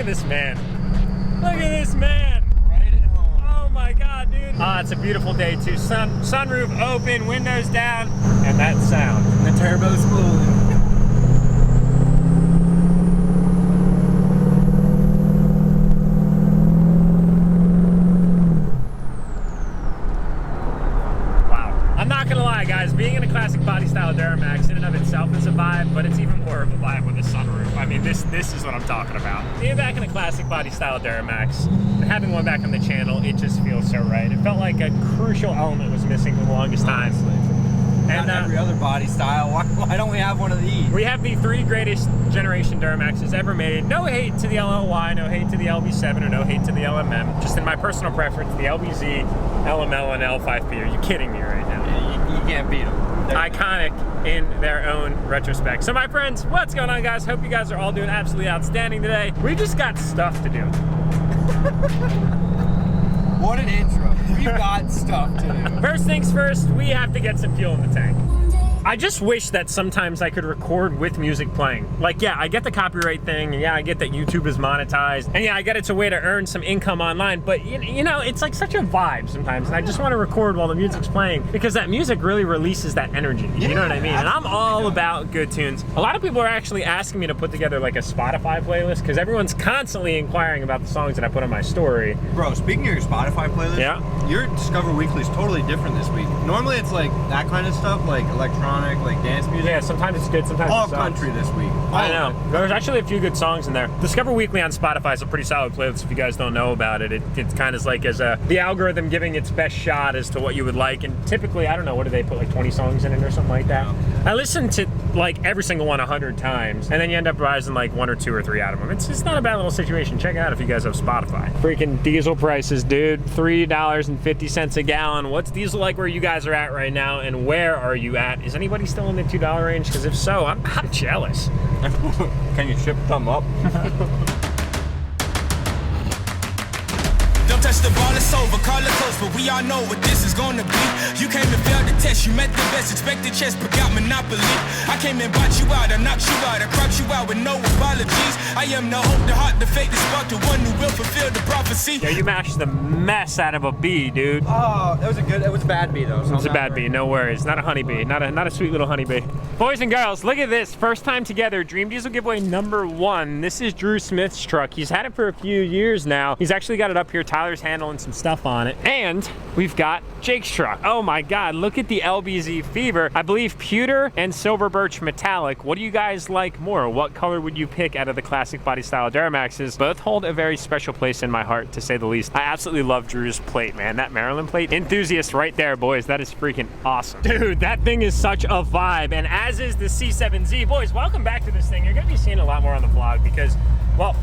at this man. Look at this man. Right at home. Oh my God, dude. It's a beautiful day too. Sunroof open, windows down, and that sound. The turbo's cooling. Guys, being in a classic body style DURTYMAX in and of itself is a vibe, but it's even more of a vibe with a sunroof. I mean, this is what I'm talking about. Being back in a classic body style DURTYMAX and having one back on the channel, it just feels so right. It felt like a crucial element was missing for the longest time. And every other body style, why don't we have one of these? We have the 3 greatest generation DURTYMAXs ever made. No hate to the LLY, no hate to the LB7, or no hate to the LMM. Just in my personal preference, the LBZ, LML, and L5P. Are you kidding me right now? Yeah, you can't beat them. Iconic in their own retrospect. So my friends, what's going on, guys? Hope you guys are all doing absolutely outstanding today. We just got stuff to do. What an intro. We've got stuff to do. First things first, we have to get some fuel in the tank. I just wish that sometimes I could record with music playing. Like, yeah, I get the copyright thing, and yeah, I get that YouTube is monetized, and yeah, I get it's a way to earn some income online, but you know, it's like such a vibe sometimes, and I just want to record while the music's playing, because that music really releases that energy, you know what I mean? And I'm all about good tunes. A lot of people are actually asking me to put together like a Spotify playlist, because everyone's constantly inquiring about the songs that I put on my story. Bro, speaking of your Spotify playlist, yeah, your Discover Weekly is totally different this week. Normally it's like that kind of stuff, like electronic, like dance music. Yeah, sometimes it's good, sometimes all it sucks. Country this week. I know. There's actually a few good songs in there. Discover Weekly on Spotify is a pretty solid playlist if you guys don't know about it. It's kind of like as the algorithm giving its best shot as to what you would like. And typically, I don't know, what do they put, like 20 songs in it or something like that? I listen to like every single one 100 times, and then you end up rising like 1 or 2 or 3 out of them. It's not a bad little situation. Check it out if you guys have Spotify. Freaking diesel prices, dude. $3.50 a gallon. What's diesel like where you guys are at right now, and where are you at? Is anybody still in the $2 range? Because if so, I'm jealous. Can you ship some up? Don't touch the ball, it's over, call it close, but we all know what this is gonna be. You came and failed the test, you met the best, expected chess, but got monopoly. I came and bought you out, I knocked you out, I cropped you out with no apologies. I am the hope, the heart, the faith, the spark, the one who will fulfill the prophecy. Yeah, you mashed the mess out of a bee, dude. Oh, it was a bad bee though. So it's a bad bee, no worries. Not a honeybee, not a sweet little honeybee. Boys and girls, look at this. First time together, Dream Diesel giveaway #1. This is Drew Smith's truck. He's had it for a few years now. He's actually got it up here. Tyler's handling some stuff on it. And we've got Jake's truck. Oh my God, look at the LBZ Fever. I believe pewter and silver birch metallic. What do you guys like more? What color would you pick out of the classic body style DURTYMAXs? Both hold a very special place in my heart, to say the least. I absolutely love Drew's plate, man. That Maryland plate, enthusiast right there, boys. That is freaking awesome. Dude, that thing is such a vibe, and as is the C7Z. Boys, welcome back to this thing. You're gonna be seeing a lot more on the vlog because, well,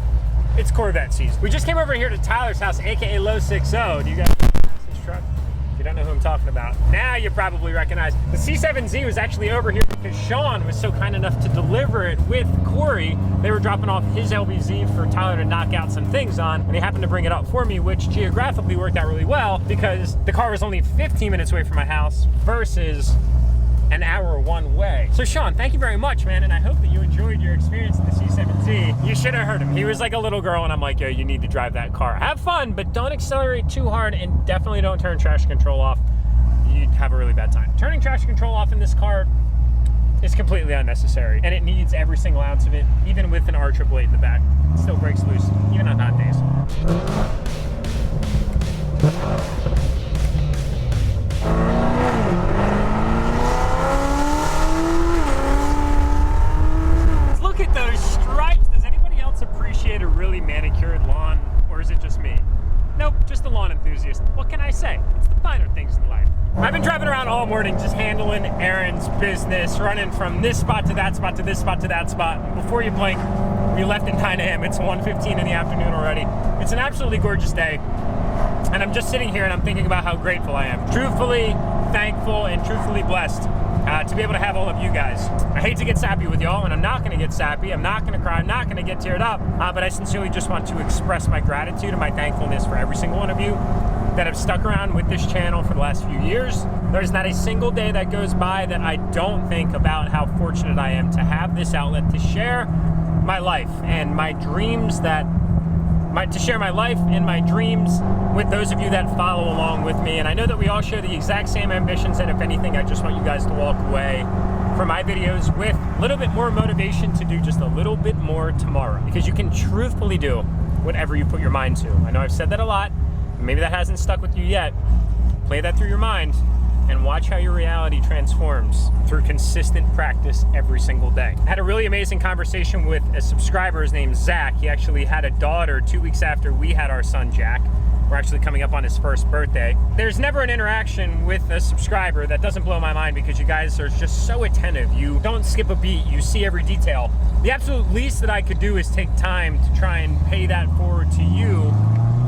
it's Corvette season. We just came over here to Tyler's house, AKA Low 60. Do you guys recognize this truck? If you don't know who I'm talking about, now you probably recognize. The C7Z was actually over here because Sean was so kind enough to deliver it with Corey. They were dropping off his LBZ for Tyler to knock out some things on, and he happened to bring it up for me, which geographically worked out really well because the car was only 15 minutes away from my house versus an hour one way. So Sean, thank you very much, man, and I hope that you enjoyed your experience in the C7Z. You should have heard him. He was like a little girl, and I'm like, yo, you need to drive that car. Have fun, but don't accelerate too hard, and definitely don't turn traction control off. You'd have a really bad time. Turning traction control off in this car is completely unnecessary, and it needs every single ounce of it, even with an R888 in the back. It still breaks loose, even on hot days. Look at those stripes. Does anybody else appreciate a really manicured lawn, or is it just me? Nope, just the lawn enthusiast. What can I say? It's the finer things in life. I've been driving around all morning just handling errands, business, running from this spot to that spot to this spot to that spot. And before you blink, we left at 9 a.m. It's 1:15 in the afternoon already. It's an absolutely gorgeous day. And I'm just sitting here and I'm thinking about how grateful I am. Truthfully thankful and truthfully blessed to be able to have all of you guys. I hate to get sappy with y'all, and I'm not gonna get sappy, I'm not gonna cry, I'm not gonna get teared up, but I sincerely just want to express my gratitude and my thankfulness for every single one of you that have stuck around with this channel for the last few years. There's not a single day that goes by that I don't think about how fortunate I am to have this outlet to share my life and my dreams that to share my life and my dreams with those of you that follow along with me. And I know that we all share the exact same ambitions, and if anything, I just want you guys to walk away from my videos with a little bit more motivation to do just a little bit more tomorrow, because you can truthfully do whatever you put your mind to. I know I've said that a lot, maybe that hasn't stuck with you yet. Play that through your mind and watch how your reality transforms through consistent practice every single day. I had a really amazing conversation with a subscriber. His name's Zach. He actually had a daughter 2 weeks after we had our son Jack. We're actually coming up on his first birthday. There's never an interaction with a subscriber that doesn't blow my mind, because you guys are just so attentive. You don't skip a beat, you see every detail. The absolute least that I could do is take time to try and pay that forward to you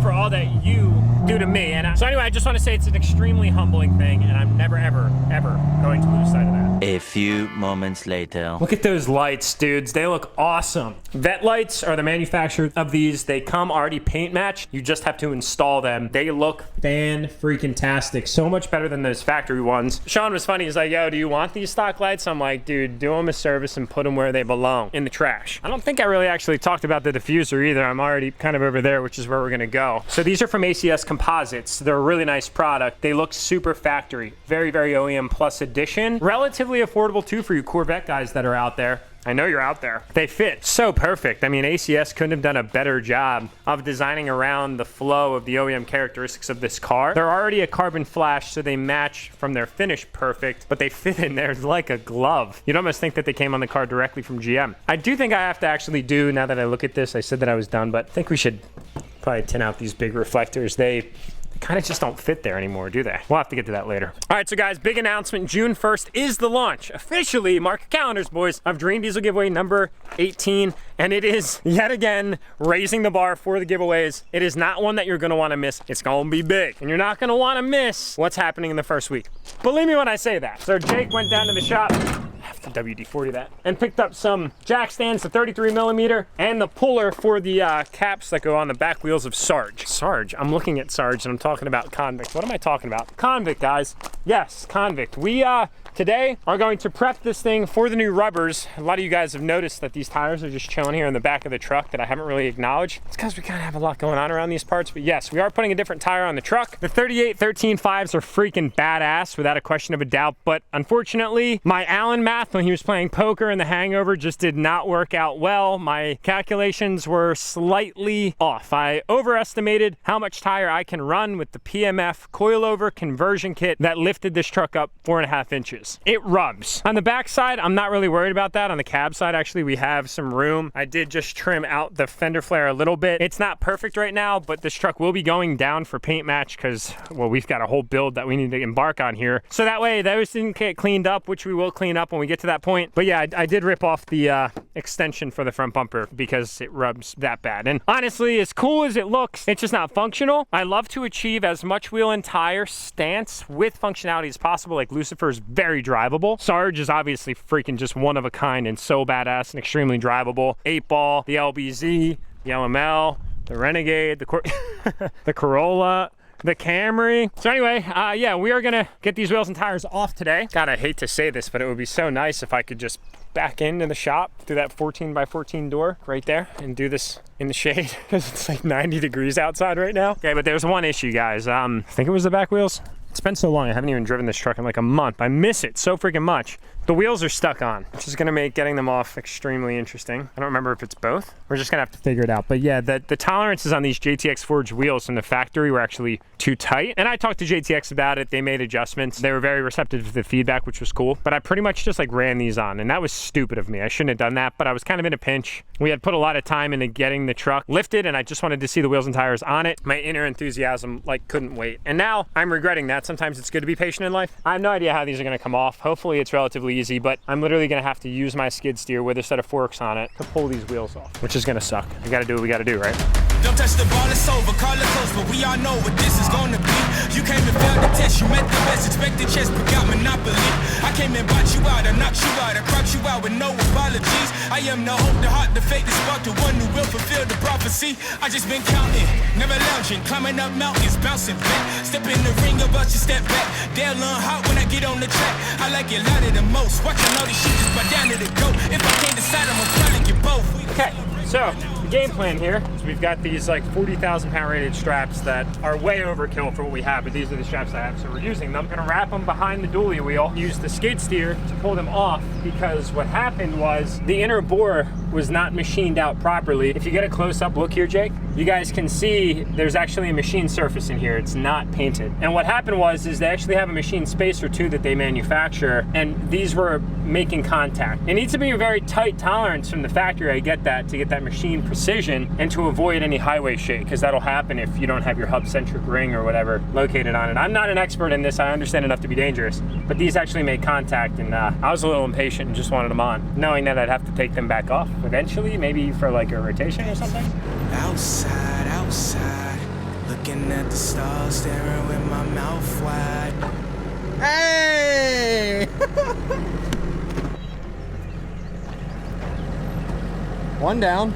for all that you do to me. And so anyway, I just want to say it's an extremely humbling thing, and I'm never, ever, ever going to lose sight of that. A few moments later. Look at those lights, dudes. They look awesome. Vet lights are the manufacturer of these. They come already paint matched. You just have to install them. They look fan-freaking-tastic. So much better than those factory ones. Sean was funny. He's like, yo, do you want these stock lights? I'm like, dude, do them a service and put them where they belong, in the trash. I don't think I really actually talked about the diffuser either. I'm already kind of over there, which is where we're gonna go. So these are from ACS Composites. They're a really nice product. They look super factory. Very, very OEM Plus edition. Relatively affordable too for you Corvette guys that are out there. I know you're out there. They fit so perfect. I mean, ACS couldn't have done a better job of designing around the flow of the OEM characteristics of this car. They're already a carbon flash, so they match from their finish perfect, but they fit in there like a glove. You'd almost think that they came on the car directly from GM. I do think I have to actually do, now that I look at this, I said that I was done, but I think we should probably tin out these big reflectors. They kind of just don't fit there anymore, do they? We'll have to get to that later. All right, so guys, big announcement. June 1st is the launch, officially, mark your calendars, boys, of Dream Diesel giveaway number 18. And it is, yet again, raising the bar for the giveaways. It is not one that you're gonna wanna miss. It's gonna be big. And you're not gonna wanna miss what's happening in the first week. Believe me when I say that. So Jake went down to the shop, I have to WD-40 that, and picked up some jack stands, the 33mm, and the puller for the caps that go on the back wheels of Sarge. Sarge, I'm looking at Sarge and I'm talking about Convict. What am I talking about? Convict, guys. Yes, Convict. We, today are going to prep this thing for the new rubbers. A lot of you guys have noticed that these tires are just chilling here in the back of the truck that I haven't really acknowledged. It's because we kind of have a lot going on around these parts, but yes, we are putting a different tire on the truck. The 38-13.5s are freaking badass without a question of a doubt, but unfortunately, my Allen math when he was playing poker in The Hangover just did not work out well. My calculations were slightly off. I overestimated how much tire I can run with the PMF coilover conversion kit that lifted this truck up 4.5 inches. It rubs. On the back side, I'm not really worried about that. On the cab side, actually, we have some room. I did just trim out the fender flare a little bit. It's not perfect right now, but this truck will be going down for paint match because, well, we've got a whole build that we need to embark on here. So that way, those didn't get cleaned up, which we will clean up when we get to that point. But yeah, I did rip off the extension for the front bumper because it rubs that bad. And honestly, as cool as it looks, it's just not functional. I love to achieve as much wheel and tire stance with functionality as possible. Like Lucifer is very drivable. Sarge is obviously freaking just one of a kind and so badass and extremely drivable. 8-ball, the LBZ, the LML, the Renegade, the Corolla, the Camry. So anyway, yeah, we are gonna get these wheels and tires off today. God, I hate to say this, but it would be so nice if I could just back into the shop through that 14x14 door right there and do this in the shade because it's like 90 degrees outside right now. Okay, but there's one issue, guys. I think it was the back wheels. It's been so long, I haven't even driven this truck in like a month. I miss it so freaking much. The wheels are stuck on, which is gonna make getting them off extremely interesting. I don't remember if it's both. We're just gonna have to figure it out. But yeah, the tolerances on these JTX Forge wheels from the factory were actually too tight. And I talked to JTX about it. They made adjustments. They were very receptive to the feedback, which was cool. But I pretty much just like ran these on, and that was stupid of me. I shouldn't have done that, but I was kind of in a pinch. We had put a lot of time into getting the truck lifted, and I just wanted to see the wheels and tires on it. My inner enthusiasm like couldn't wait. And now I'm regretting that. Sometimes it's good to be patient in life. I have no idea how these are gonna come off. Hopefully it's relatively easy, but I'm literally gonna have to use my skid steer with a set of forks on it to pull these wheels off, which is gonna suck. We gotta do what we gotta do, right? Don't touch the ball, it's over, call it close, but we all know what this is gonna be. You came and failed the test, you met the best, expected chess, but got monopoly. I came and bought you out, I knocked you out, I cropped you out with no apologies. I am the hope, the heart, the fate, the spark, the one who will fulfill the prophecy. I just been counting, never lounging, climbing up mountains, bouncing back. Step in the ring, about you step back. They'll learn hot when I get on the track. I like it louder the most, watching all these shit just by down to the goat. If I can't decide, I'm gonna probably get both. Okay, so we game plan here is we've got these like 40,000 pound rated straps that are way overkill for what we have, but these are the straps I have, so we're using them. I'm gonna wrap them behind the dually wheel, use the skid steer to pull them off, because what happened was the inner bore was not machined out properly. If you get a close-up look here, Jake, you guys can see there's actually a machine surface in here. It's not painted. And what happened was is they actually have a machine spacer too that they manufacture, and these were making contact. It needs to be a very tight tolerance from the factory, I get that, to get that machine precision and to avoid any highway shake, because that'll happen if you don't have your hub-centric ring or whatever located on it. I'm not an expert in this, I understand enough to be dangerous, but these actually made contact, and I was a little impatient and just wanted them on, knowing that I'd have to take them back off eventually, maybe for like a rotation or something. Outside, outside, looking at the stars, staring with my mouth wide. Hey! One down.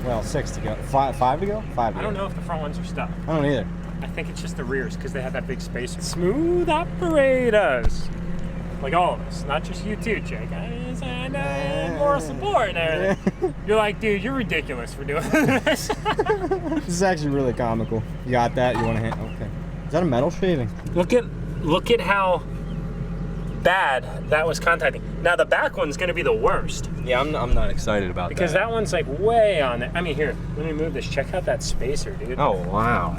Well, 6 to go. Five to go? 5 to go. I don't know if the front ones are stuck. I don't either. I think it's just the rears because they have that big spacer. Smooth operators. Like all of us, not just you too, Jake. I moral support and everything. You're like, dude, you're ridiculous for doing this. This is actually really comical. You got that? You want to hit? Okay. Is that a metal shaving? Look at how bad that was contacting. Now the back one's gonna be the worst. Yeah, I'm not excited about because that one's like way on it. I mean, here, let me move this. Check out that spacer, dude. Oh, wow.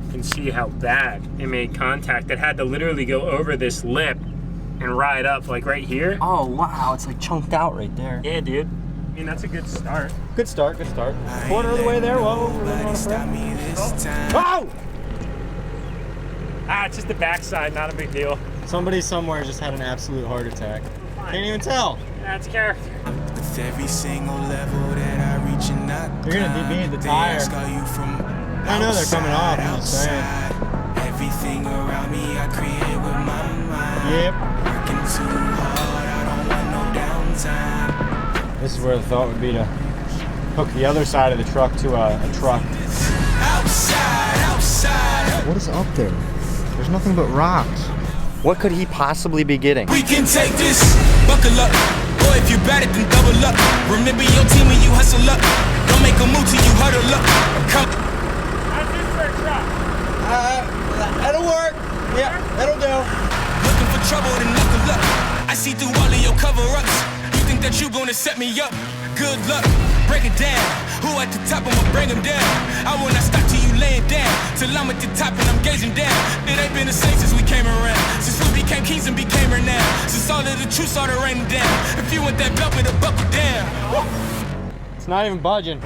You can see how bad it made contact. It had to literally go over this lip and ride up like right here. Oh, wow. It's like chunked out right there. Yeah, dude. I mean, that's a good start. Good start, good start. Quarter of the way there. Whoa, Oh! Ah, it's just the backside, not a big deal. Somebody somewhere just had an absolute heart attack. Can't even tell. That's character. With every single level that I reach and not You're gonna beat the tire. you from I know they're coming off, I'm just saying. Everything around me I create with my mind. Yep. Working too hard, I don't want no downtime. This is where the thought would be to hook the other side of the truck to a truck. Outside, outside. What is up there? There's nothing but rocks. What could he possibly be getting? We can take this, buckle up. Boy, if you bad it, then double up. Remember your team when you hustle up. Don't make a move till you huddle up. Come. How's this for a truck? That'll work. Yeah, that'll do. Looking for trouble, then knuckle up. I see through all of your cover-ups. You think that you gonna set me up? Good luck. Break it down. Who at the top, I'ma bring him down. I will not stop till you laying down. Till I'm at the top and I'm gazing down. It ain't been the same since we came around. Since we became kings and became renowned. Since all of the truth started raining down. If you want that belt, better buckle down. It's not even budging.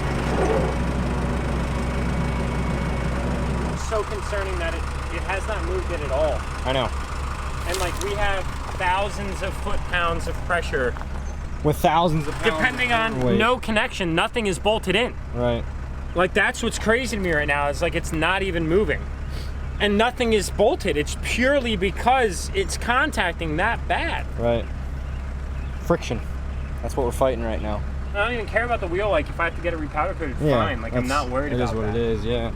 It's so concerning that it has not moved it at all. I know. And like we have thousands of foot-pounds of pressure. With thousands of pounds. Depending on no connection, nothing is bolted in. Right. Like that's what's crazy to me right now. It's like it's not even moving. And nothing is bolted. It's purely because it's contacting that bad. Right. Friction. That's what we're fighting right now. I don't even care about the wheel. Like if I have to get it repowder coated, fine. Like I'm not worried about that. It is what it is, yeah.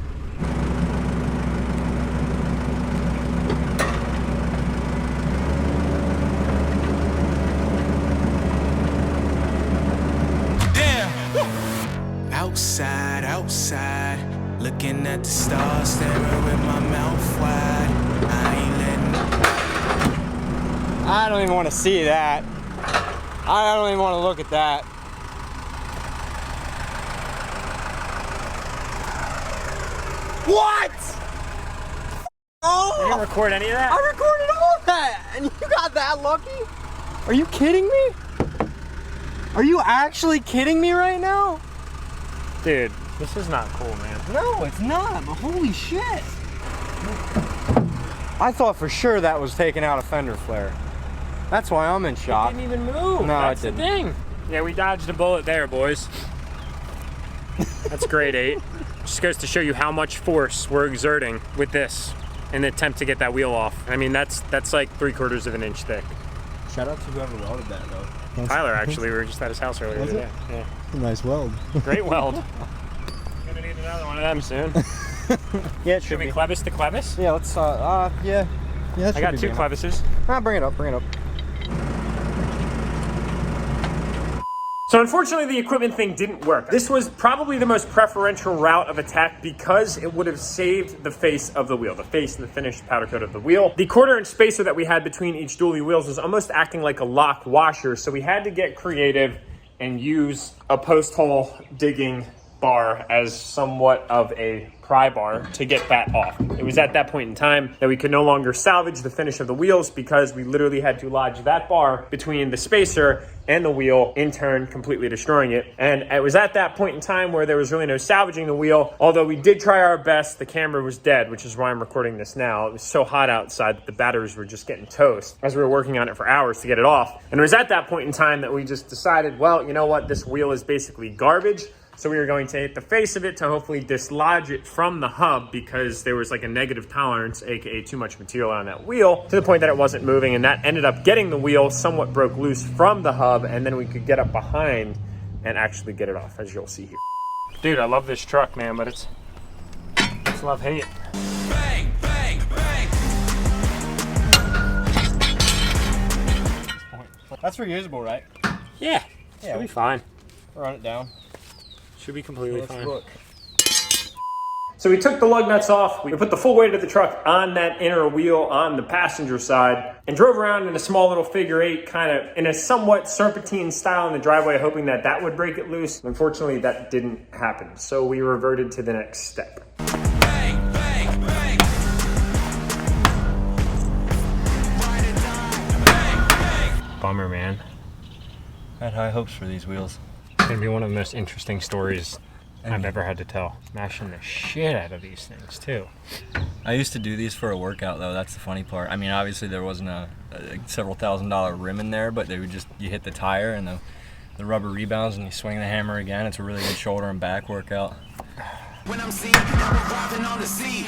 Outside, outside, looking at the stars, staring with my mouth wide. I ain't letting. I don't even want to see that. I don't even want to look at that. What? Oh! You didn't record any of that? I recorded all of that, and you got that lucky? Are you kidding me? Are you actually kidding me right now? Dude, this is not cool, man. No, it's not, but holy shit. I thought for sure that was taking out a fender flare. That's why I'm in shock. It didn't even move. No, That's it didn't. the thing. Yeah, we dodged a bullet there, boys. That's grade 8. Just goes to show you how much force we're exerting with this in the attempt to get that wheel off. I mean, that's like 3/4 of an inch thick. Shout out to whoever welded that, though. Tyler, actually, we were just at his house earlier today. Yeah. Nice weld. Great weld. Gonna need another one of them soon. Yeah, it Should we clevis to clevis? Yeah, let's, yeah. Yeah, I got 2 clevises. Bring it up, bring it up. So unfortunately, the equipment thing didn't work. This was probably the most preferential route of attack because it would have saved the face of the wheel, the face and the finished powder coat of the wheel. The 1/4 inch spacer that we had between each dually wheels was almost acting like a lock washer, so we had to get creative and use a post hole digging bar as somewhat of a pry bar to get that off. It was at that point in time that we could no longer salvage the finish of the wheels because we literally had to lodge that bar between the spacer and the wheel, in turn completely destroying it. And it was at that point in time where there was really no salvaging the wheel. Although we did try our best, the camera was dead, which is why I'm recording this now. It was so hot outside that the batteries were just getting toast as we were working on it for hours to get it off. And it was at that point in time that we just decided, well, you know what, this wheel is basically garbage. So we were going to hit the face of it to hopefully dislodge it from the hub because there was like a negative tolerance, aka too much material on that wheel, to the point that it wasn't moving, and that ended up getting the wheel somewhat broke loose from the hub, and then we could get up behind and actually get it off, as you'll see here. Dude, I love this truck, man, but it's love-hate. Bang, bang, bang. That's reusable, right? Yeah, it'll be fine. Run it down. Should be completely fine. Look. So we took the lug nuts off, we put the full weight of the truck on that inner wheel on the passenger side, and drove around in a small little figure eight, kind of in a somewhat serpentine style in the driveway, hoping that that would break it loose. Unfortunately, that didn't happen. So we reverted to the next step. Bang, bang, bang. Ride or die. Bang, bang. Bummer, man. I had high hopes for these wheels. It's gonna be one of the most interesting stories I've ever had to tell. Mashing the shit out of these things, too. I used to do these for a workout, though. That's the funny part. I mean, obviously there wasn't a several $1,000 rim in there, but they would just, you hit the tire and the rubber rebounds and you swing the hammer again. It's a really good shoulder and back workout. When I'm seen, I'm arriving on the scene.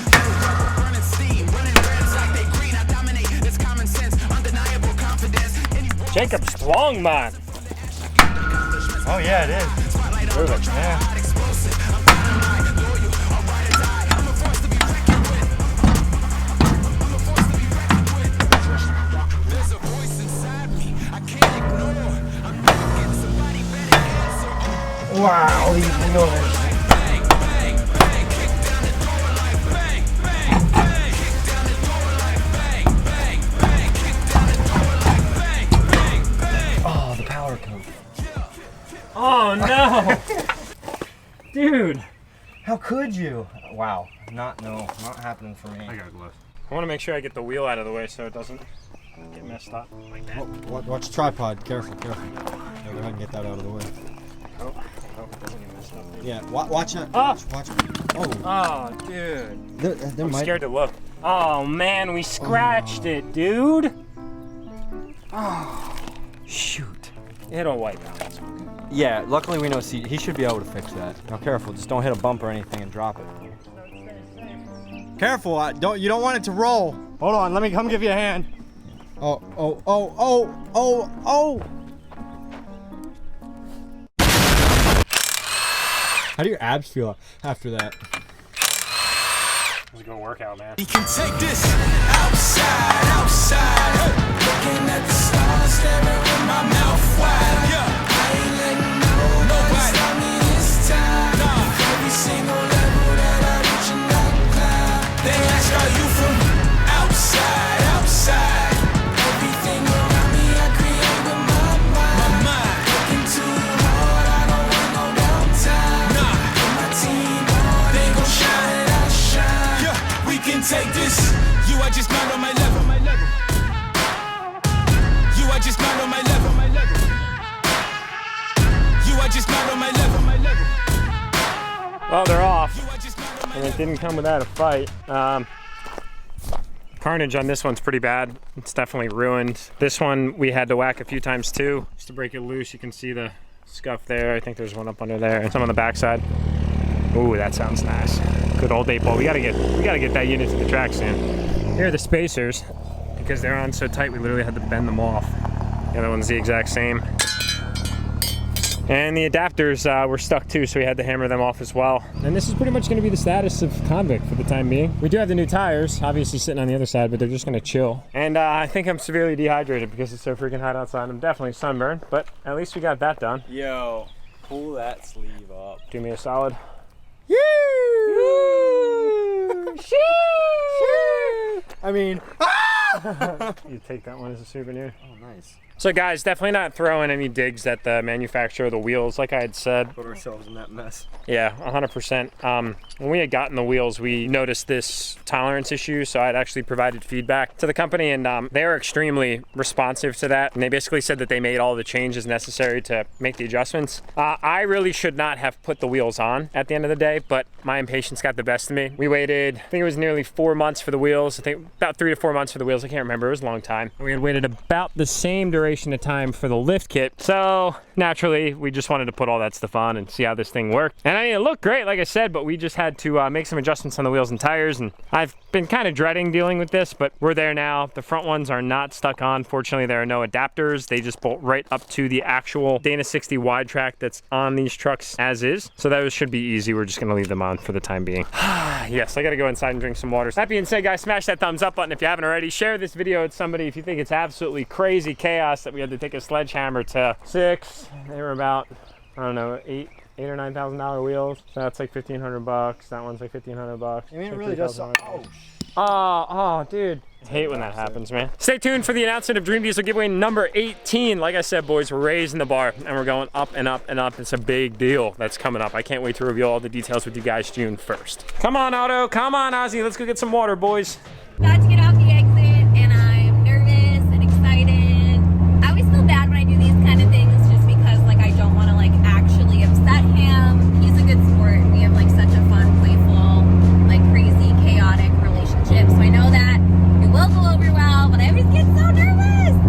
Burning steam, running reds like they green. I dominate. It's common sense, undeniable confidence. Jacob Strong, man. Oh yeah, it is. Perfect. Yeah. There's a voice inside me I can't ignore. I'm not getting somebody better answer. Wow, these wheels. Bang, bang, bang. Kick down the door like bang, bang, bang. Kick down the door like bang, bang, bang. Kick down the door like bang, bang, bang. Oh, the power coat. Oh, no. Dude. How could you? Wow. Not happening for me. I got gloves. I want to make sure I get the wheel out of the way so it doesn't get messed up like that. Watch the tripod. Careful, careful. Yeah, go ahead and get that out of the way. Oh, it doesn't get messed up. Yeah, watch it. Ah! Watch it. Oh, Oh, dude. there I'm might. scared to look. Oh, man, we scratched it, dude. Oh, shoot. It'll wipe out. It's okay. Yeah, luckily we know he should be able to fix that. Now careful, just don't hit a bump or anything and drop it. Careful, you don't want it to roll. Hold on, let me come give you a hand. Oh. How do your abs feel after that? It was a good workout, man. We can take this outside, outside. Looking at the stars, staring with my mouth wide. Yeah. I ain't letting nobody stop me this time. Nah. Every single level that I reach and I climb. They ask, are you from outside, outside? Everything around me I create with my mind. Working too hard, I don't want no downtime. Nah. With my team on, they gon' shine, I shine. Yeah, we can take this. You are just not on my level. You are just not on my level. You are just not on my level. Well, they're off, You are just not on my and it didn't come without a fight. Carnage on this one's pretty bad. It's definitely ruined. This one we had to whack a few times too, just to break it loose. You can see the scuff there. I think there's one up under there, and some on the backside. Ooh, that sounds nice. Good old 8-ball. We gotta get that unit to the track soon. Here are the spacers. Because they're on so tight, we literally had to bend them off. The other one's the exact same. And the adapters were stuck too, so we had to hammer them off as well. And this is pretty much gonna be the status of Convict for the time being. We do have the new tires, obviously sitting on the other side, but they're just gonna chill. And I think I'm severely dehydrated because it's so freaking hot outside. I'm definitely sunburned, but at least we got that done. Yo, pull that sleeve up. Do me a solid. I mean, You take that one as a souvenir. oh, nice. So guys, definitely not throwing any digs at the manufacturer of the wheels, like I had said. Put ourselves in that mess. Yeah, 100%. When we had gotten the wheels, we noticed this tolerance issue, so I'd actually provided feedback to the company, and they were extremely responsive to that. And they basically said that they made all the changes necessary to make the adjustments. I really should not have put the wheels on at the end of the day, but my impatience got the best of me. We waited, I think it was nearly 4 months for the wheels. I think about 3 to 4 months for the wheels. I can't remember, it was a long time. We had waited about the same duration of time for the lift kit. So naturally, we just wanted to put all that stuff on and see how this thing worked. And I mean, it looked great, like I said, but we just had to make some adjustments on the wheels and tires. And I've been kind of dreading dealing with this, but we're there now. The front ones are not stuck on. Fortunately, there are no adapters. They just bolt right up to the actual Dana 60 wide track that's on these trucks as is. So those should be easy. We're just gonna leave them on for the time being. Yes, I gotta go inside and drink some water. That being said, guys, smash that thumbs up button if you haven't already. Share this video with somebody if you think it's absolutely crazy chaos that we had to take a sledgehammer to 6. They were about, I don't know, $8,000 or $9,000 wheels. So that's like $1,500. That one's like $1,500. I mean, it like really does. $3,000. Oh, dude. I hate when that happens, man. Stay tuned for the announcement of Dream Diesel giveaway number 18. Like I said, boys, we're raising the bar and we're going up and up and up. It's a big deal that's coming up. I can't wait to reveal all the details with you guys June 1st. Come on, Otto. Come on, Ozzy. Let's go get some water, boys. Got to get